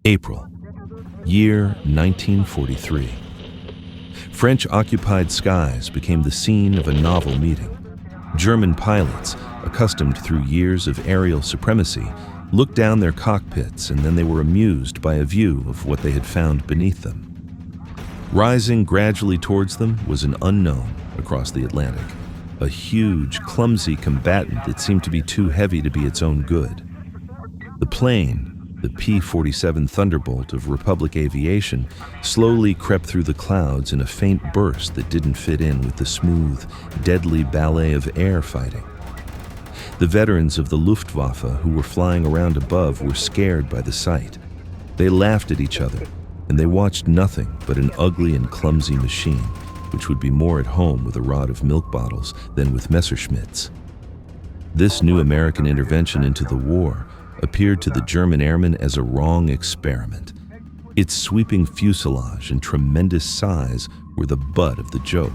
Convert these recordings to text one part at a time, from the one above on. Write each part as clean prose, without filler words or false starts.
April, year 1943. French-occupied skies became the scene of a novel meeting. German pilots, accustomed through years of aerial supremacy, looked down their cockpits and then they were amused by a view of what they had found beneath them. Rising gradually towards them was an unknown across the Atlantic, a huge, clumsy combatant that seemed to be too heavy to be its own good. The plane, the P-47 Thunderbolt of Republic Aviation, slowly crept through the clouds in a faint burst that didn't fit in with the smooth, deadly ballet of air fighting. The veterans of the Luftwaffe who were flying around above were scared by the sight. They laughed at each other, and they watched nothing but an ugly and clumsy machine, which would be more at home with a rod of milk bottles than with Messerschmitts. This new American intervention into the war appeared to the German airmen as a wrong experiment. Its sweeping fuselage and tremendous size were the butt of the joke,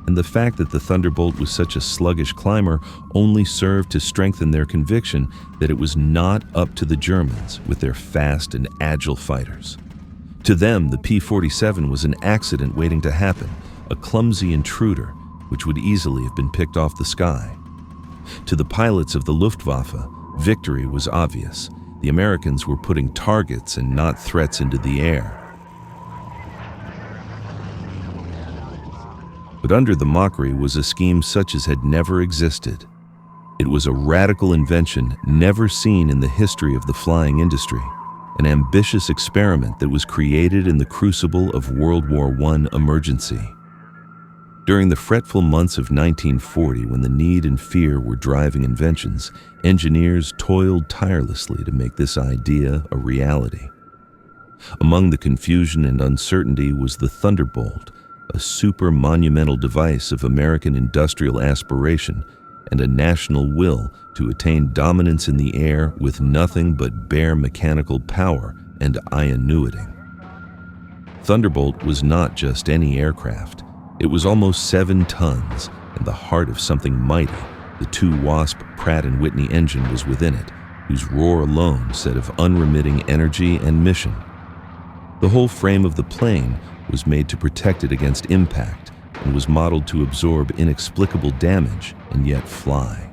and the fact that the Thunderbolt was such a sluggish climber only served to strengthen their conviction that it was not up to the Germans with their fast and agile fighters. To them, the P-47 was an accident waiting to happen, a clumsy intruder which would easily have been picked off the sky. To the pilots of the Luftwaffe, victory was obvious. The Americans were putting targets and not threats into the air. But under the mockery was a scheme such as had never existed. It was a radical invention never seen in the history of the flying industry, an ambitious experiment that was created in the crucible of World War I emergency. During the fretful months of 1940, when the need and fear were driving inventions, engineers toiled tirelessly to make this idea a reality. Among the confusion and uncertainty was the Thunderbolt, a super-monumental device of American industrial aspiration and a national will to attain dominance in the air with nothing but bare mechanical power and ingenuity. Thunderbolt was not just any aircraft. It was almost 7 tons, and the heart of something mighty. The 2 Wasp Pratt and Whitney engine was within it, whose roar alone said of unremitting energy and mission. The whole frame of the plane was made to protect it against impact and was modeled to absorb inexplicable damage and yet fly.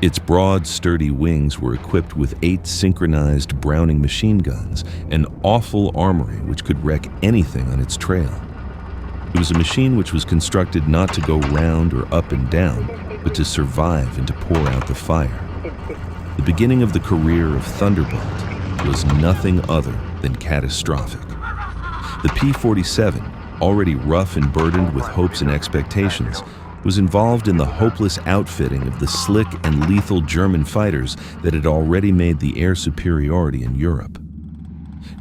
Its broad, sturdy wings were equipped with 8 synchronized Browning machine guns, an awful armory which could wreck anything on its trail. It was a machine which was constructed not to go round or up and down, but to survive and to pour out the fire. The beginning of the career of Thunderbolt was nothing other than catastrophic. The P-47, already rough and burdened with hopes and expectations, was involved in the hopeless outfitting of the slick and lethal German fighters that had already made the air superiority in Europe.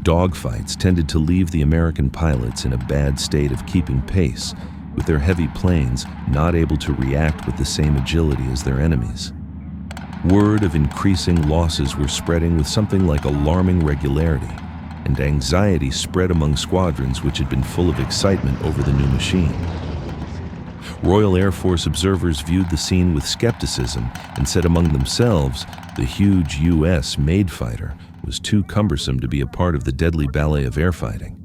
Dogfights tended to leave the American pilots in a bad state of keeping pace, with their heavy planes not able to react with the same agility as their enemies. Word of increasing losses were spreading with something like alarming regularity, and anxiety spread among squadrons which had been full of excitement over the new machine. Royal Air Force observers viewed the scene with skepticism and said among themselves the huge U.S.-made fighter was too cumbersome to be a part of the deadly ballet of air fighting.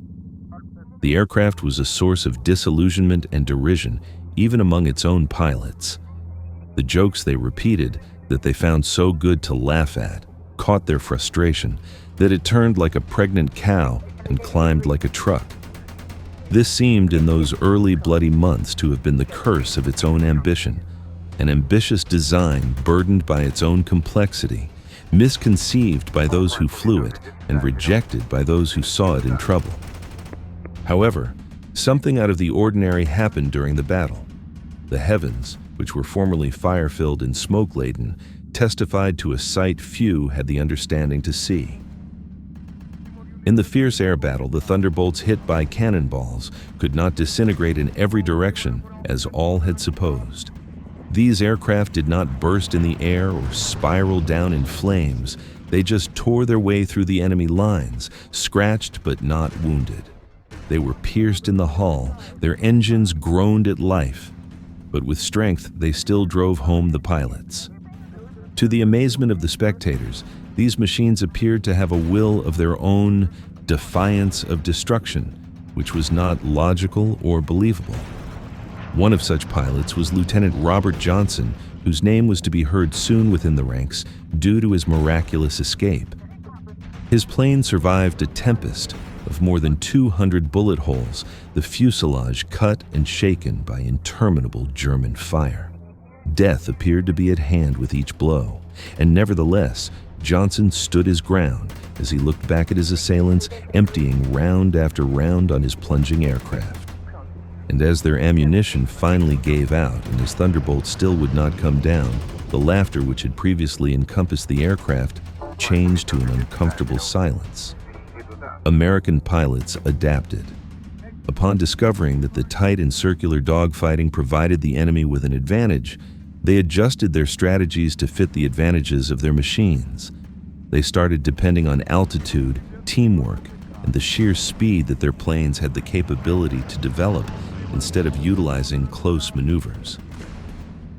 The aircraft was a source of disillusionment and derision even among its own pilots. The jokes they repeated that they found so good to laugh at caught their frustration that it turned like a pregnant cow and climbed like a truck. This seemed in those early bloody months to have been the curse of its own ambition, an ambitious design burdened by its own complexity, misconceived by those who flew it and rejected by those who saw it in trouble. However, something out of the ordinary happened during the battle. The heavens, which were formerly fire-filled and smoke-laden, testified to a sight few had the understanding to see. In the fierce air battle, the Thunderbolts hit by cannonballs could not disintegrate in every direction as all had supposed. These aircraft did not burst in the air or spiral down in flames. They just tore their way through the enemy lines, scratched but not wounded. They were pierced in the hull, their engines groaned at life, but with strength they still drove home the pilots. To the amazement of the spectators, These machines appeared to have a will of their own, defiance of destruction, which was not logical or believable. One of such pilots was Lieutenant Robert Johnson, whose name was to be heard soon within the ranks due to his miraculous escape. His plane survived a tempest of more than 200 bullet holes, the fuselage cut and shaken by interminable German fire. Death appeared to be at hand with each blow, and nevertheless, Johnson stood his ground as he looked back at his assailants, emptying round after round on his plunging aircraft. And as their ammunition finally gave out and his Thunderbolt still would not come down, the laughter which had previously encompassed the aircraft changed to an uncomfortable silence. American pilots adapted. Upon discovering that the tight and circular dogfighting provided the enemy with an advantage, they adjusted their strategies to fit the advantages of their machines. They started depending on altitude, teamwork, and the sheer speed that their planes had the capability to develop instead of utilizing close maneuvers.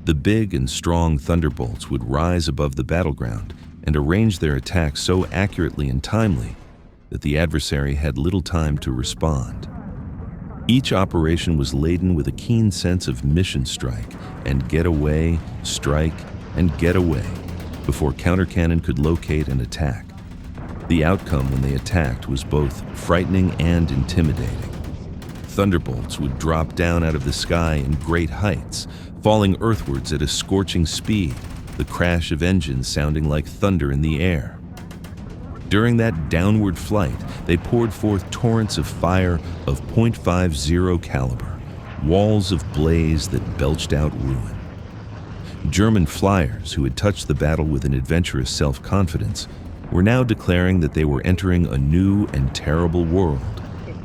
The big and strong Thunderbolts would rise above the battleground and arrange their attacks so accurately and timely that the adversary had little time to respond. Each operation was laden with a keen sense of mission strike and get away, strike, and get away before countercannon could locate and attack. The outcome when they attacked was both frightening and intimidating. Thunderbolts would drop down out of the sky in great heights, falling earthwards at a scorching speed, the crash of engines sounding like thunder in the air. During that downward flight, they poured forth torrents of fire of .50 caliber, walls of blaze that belched out ruin. German flyers, who had touched the battle with an adventurous self-confidence, were now declaring that they were entering a new and terrible world,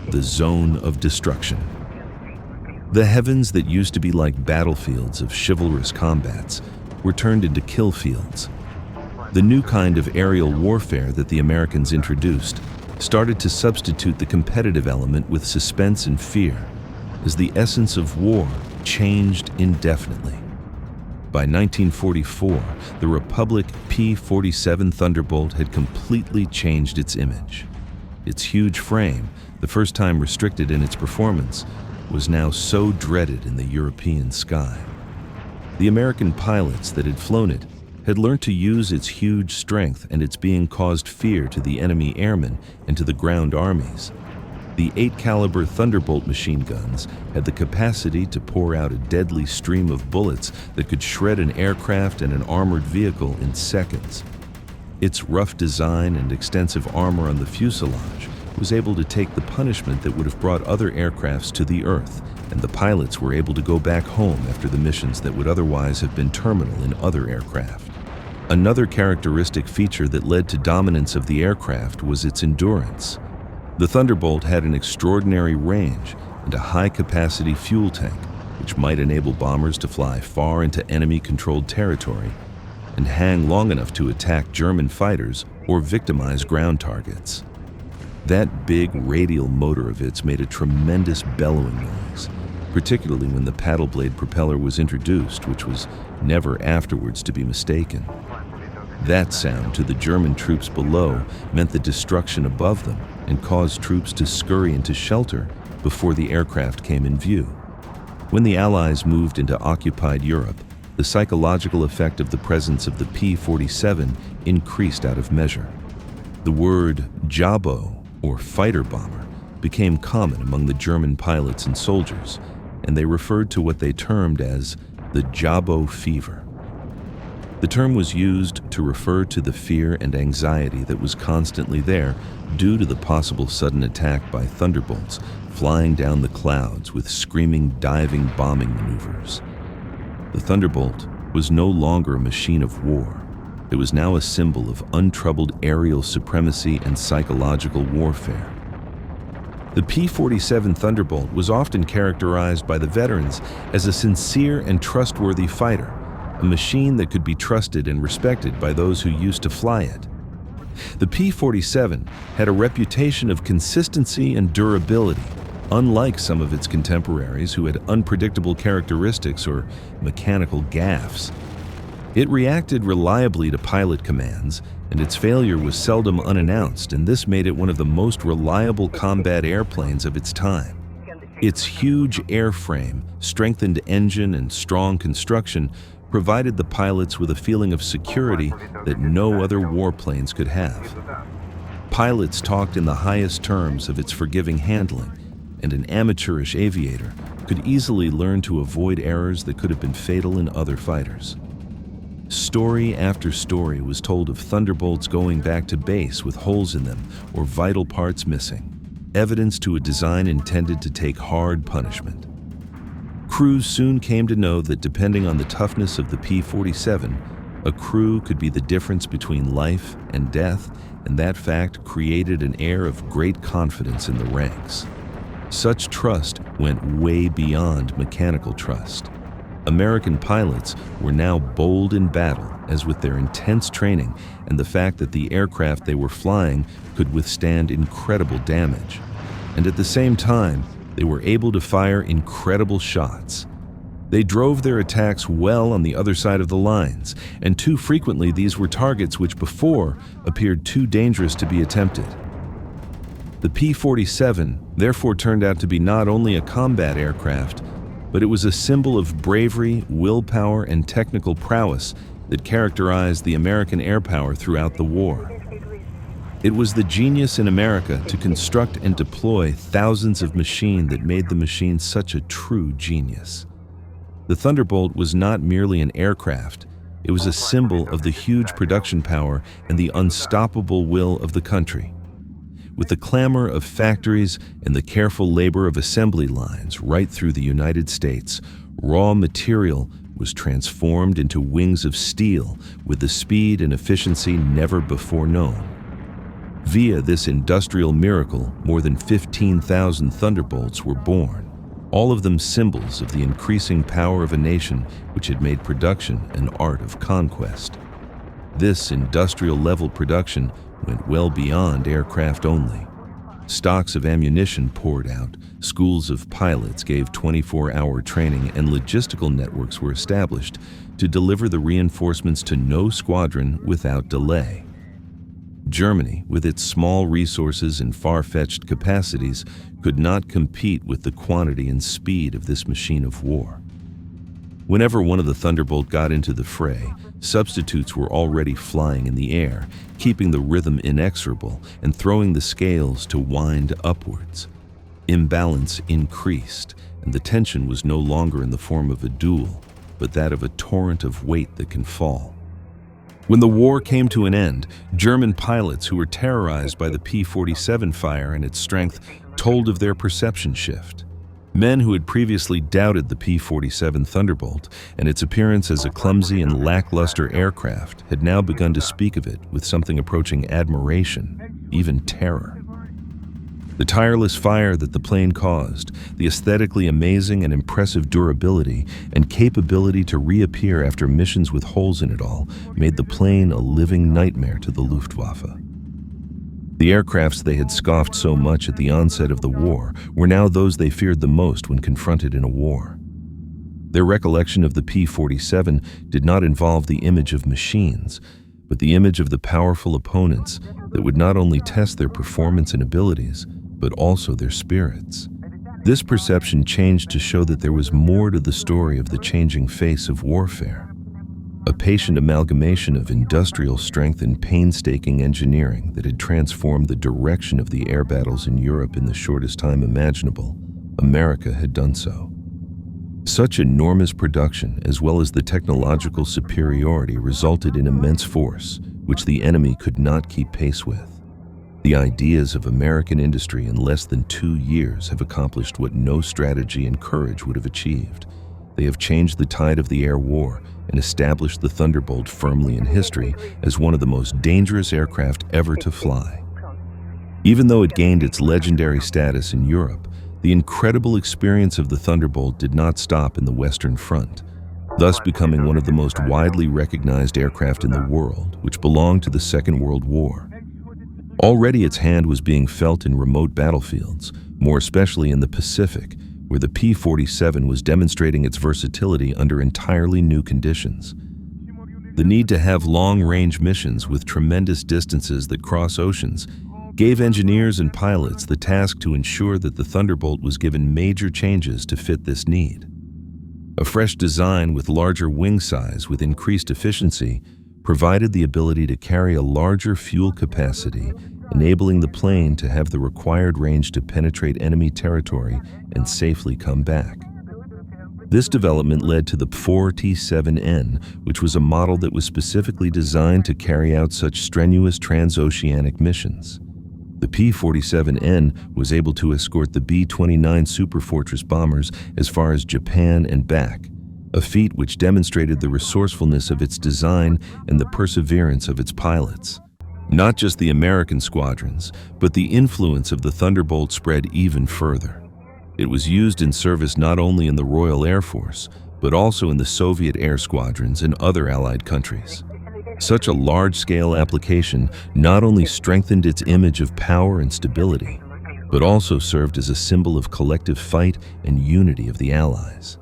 the zone of destruction. The heavens that used to be like battlefields of chivalrous combats were turned into kill fields. The new kind of aerial warfare that the Americans introduced started to substitute the competitive element with suspense and fear, as the essence of war changed indefinitely. By 1944, the Republic P-47 Thunderbolt had completely changed its image. Its huge frame, the first time restricted in its performance, was now so dreaded in the European sky. The American pilots that had flown it had learned to use its huge strength and its being caused fear to the enemy airmen and to the ground armies. The 8-caliber Thunderbolt machine guns had the capacity to pour out a deadly stream of bullets that could shred an aircraft and an armored vehicle in seconds. Its rough design and extensive armor on the fuselage was able to take the punishment that would have brought other aircrafts to the earth, and the pilots were able to go back home after the missions that would otherwise have been terminal in other aircraft. Another characteristic feature that led to dominance of the aircraft was its endurance. The Thunderbolt had an extraordinary range and a high-capacity fuel tank, which might enable bombers to fly far into enemy-controlled territory and hang long enough to attack German fighters or victimize ground targets. That big radial motor of its made a tremendous bellowing noise, particularly when the paddle blade propeller was introduced, which was never afterwards to be mistaken. That sound to the German troops below meant the destruction above them and caused troops to scurry into shelter before the aircraft came in view. When the Allies moved into occupied Europe, the psychological effect of the presence of the P-47 increased out of measure. The word Jabo, or fighter bomber, became common among the German pilots and soldiers, and they referred to what they termed as the Jabo fever. The term was used to refer to the fear and anxiety that was constantly there due to the possible sudden attack by Thunderbolts flying down the clouds with screaming, diving bombing maneuvers. The Thunderbolt was no longer a machine of war. It was now a symbol of untroubled aerial supremacy and psychological warfare. The P-47 Thunderbolt was often characterized by the veterans as a sincere and trustworthy fighter, a machine that could be trusted and respected by those who used to fly it. The P-47 had a reputation of consistency and durability, unlike some of its contemporaries who had unpredictable characteristics or mechanical gaffes. It reacted reliably to pilot commands, and its failure was seldom unannounced, and this made it one of the most reliable combat airplanes of its time. Its huge airframe, strengthened engine, and strong construction provided the pilots with a feeling of security that no other warplanes could have. Pilots talked in the highest terms of its forgiving handling, and an amateurish aviator could easily learn to avoid errors that could have been fatal in other fighters. Story after story was told of Thunderbolts going back to base with holes in them or vital parts missing, evidence to a design intended to take hard punishment. Crews soon came to know that depending on the toughness of the P-47, a crew could be the difference between life and death, and that fact created an air of great confidence in the ranks. Such trust went way beyond mechanical trust. American pilots were now bold in battle, as with their intense training and the fact that the aircraft they were flying could withstand incredible damage. And at the same time, they were able to fire incredible shots. They drove their attacks well on the other side of the lines, and too frequently these were targets which before appeared too dangerous to be attempted. The P-47 therefore turned out to be not only a combat aircraft, but it was a symbol of bravery, willpower, and technical prowess that characterized the American air power throughout the war. It was the genius in America to construct and deploy thousands of machines that made the machine such a true genius. The Thunderbolt was not merely an aircraft, it was a symbol of the huge production power and the unstoppable will of the country. With the clamor of factories and the careful labor of assembly lines right through the United States, raw material was transformed into wings of steel with the speed and efficiency never before known. Via this industrial miracle, more than 15,000 Thunderbolts were born, all of them symbols of the increasing power of a nation which had made production an art of conquest. This industrial-level production went well beyond aircraft only. Stocks of ammunition poured out, schools of pilots gave 24-hour training, and logistical networks were established to deliver the reinforcements to no squadron without delay. Germany, with its small resources and far-fetched capacities, could not compete with the quantity and speed of this machine of war. Whenever one of the Thunderbolt got into the fray, substitutes were already flying in the air, keeping the rhythm inexorable and throwing the scales to wind upwards. Imbalance increased, and the tension was no longer in the form of a duel, but that of a torrent of weight that can fall. When the war came to an end, German pilots who were terrorized by the P-47 fire and its strength told of their perception shift. Men who had previously doubted the P-47 Thunderbolt and its appearance as a clumsy and lackluster aircraft had now begun to speak of it with something approaching admiration, even terror. The tireless fire that the plane caused, the aesthetically amazing and impressive durability and capability to reappear after missions with holes in it all, made the plane a living nightmare to the Luftwaffe. The aircrafts they had scoffed so much at the onset of the war were now those they feared the most when confronted in a war. Their recollection of the P-47 did not involve the image of machines, but the image of the powerful opponents that would not only test their performance and abilities, but also their spirits. This perception changed to show that there was more to the story of the changing face of warfare. A patient amalgamation of industrial strength and painstaking engineering that had transformed the direction of the air battles in Europe in the shortest time imaginable, America had done so. Such enormous production, as well as the technological superiority, resulted in immense force, which the enemy could not keep pace with. The ideas of American industry in less than 2 years have accomplished what no strategy and courage would have achieved. They have changed the tide of the air war and established the Thunderbolt firmly in history as one of the most dangerous aircraft ever to fly. Even though it gained its legendary status in Europe, the incredible experience of the Thunderbolt did not stop in the Western Front, thus becoming one of the most widely recognized aircraft in the world, which belonged to the Second World War. Already its hand was being felt in remote battlefields, more especially in the Pacific, where the P-47 was demonstrating its versatility under entirely new conditions. The need to have long-range missions with tremendous distances that cross oceans gave engineers and pilots the task to ensure that the Thunderbolt was given major changes to fit this need. A fresh design with larger wing size with increased efficiency provided the ability to carry a larger fuel capacity, enabling the plane to have the required range to penetrate enemy territory and safely come back. This development led to the P-47N, which was a model that was specifically designed to carry out such strenuous transoceanic missions. The P-47N was able to escort the B-29 Superfortress bombers as far as Japan and back, a feat which demonstrated the resourcefulness of its design and the perseverance of its pilots. Not just the American squadrons, but the influence of the Thunderbolt spread even further. It was used in service not only in the Royal Air Force, but also in the Soviet air squadrons and other Allied countries. Such a large-scale application not only strengthened its image of power and stability, but also served as a symbol of collective fight and unity of the Allies.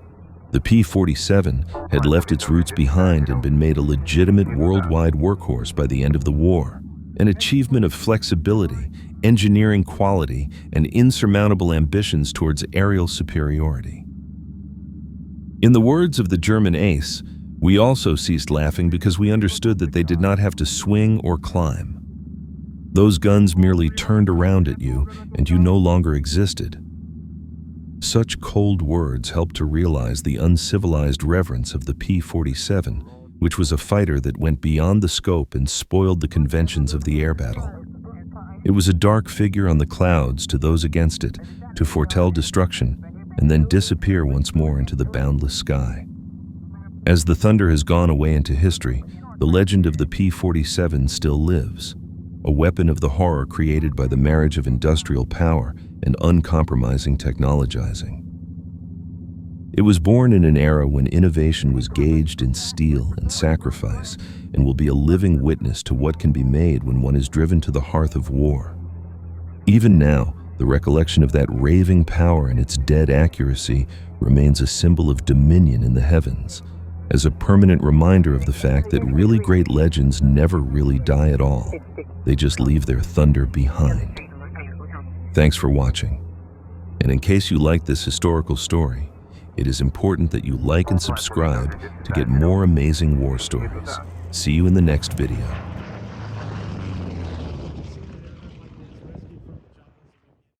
The P-47 had left its roots behind and been made a legitimate worldwide workhorse by the end of the war, an achievement of flexibility, engineering quality, and insurmountable ambitions towards aerial superiority. In the words of the German ace, we also ceased laughing because we understood that they did not have to swing or climb. Those guns merely turned around at you, and you no longer existed. Such cold words helped to realize the uncivilized reverence of the P-47, which was a fighter that went beyond the scope and spoiled the conventions of the air battle. It was a dark figure on the clouds to those against it, to foretell destruction, and then disappear once more into the boundless sky. As the Thunder has gone away into history, the legend of the P-47 still lives, a weapon of the horror created by the marriage of industrial power and uncompromising technologizing. It was born in an era when innovation was gauged in steel and sacrifice, and will be a living witness to what can be made when one is driven to the hearth of war. Even now, the recollection of that raving power and its dead accuracy remains a symbol of dominion in the heavens, as a permanent reminder of the fact that really great legends never really die at all. They just leave their thunder behind. Thanks for watching. And in case you like this historical story, it is important that you like and subscribe to get more amazing war stories. See you in the next video.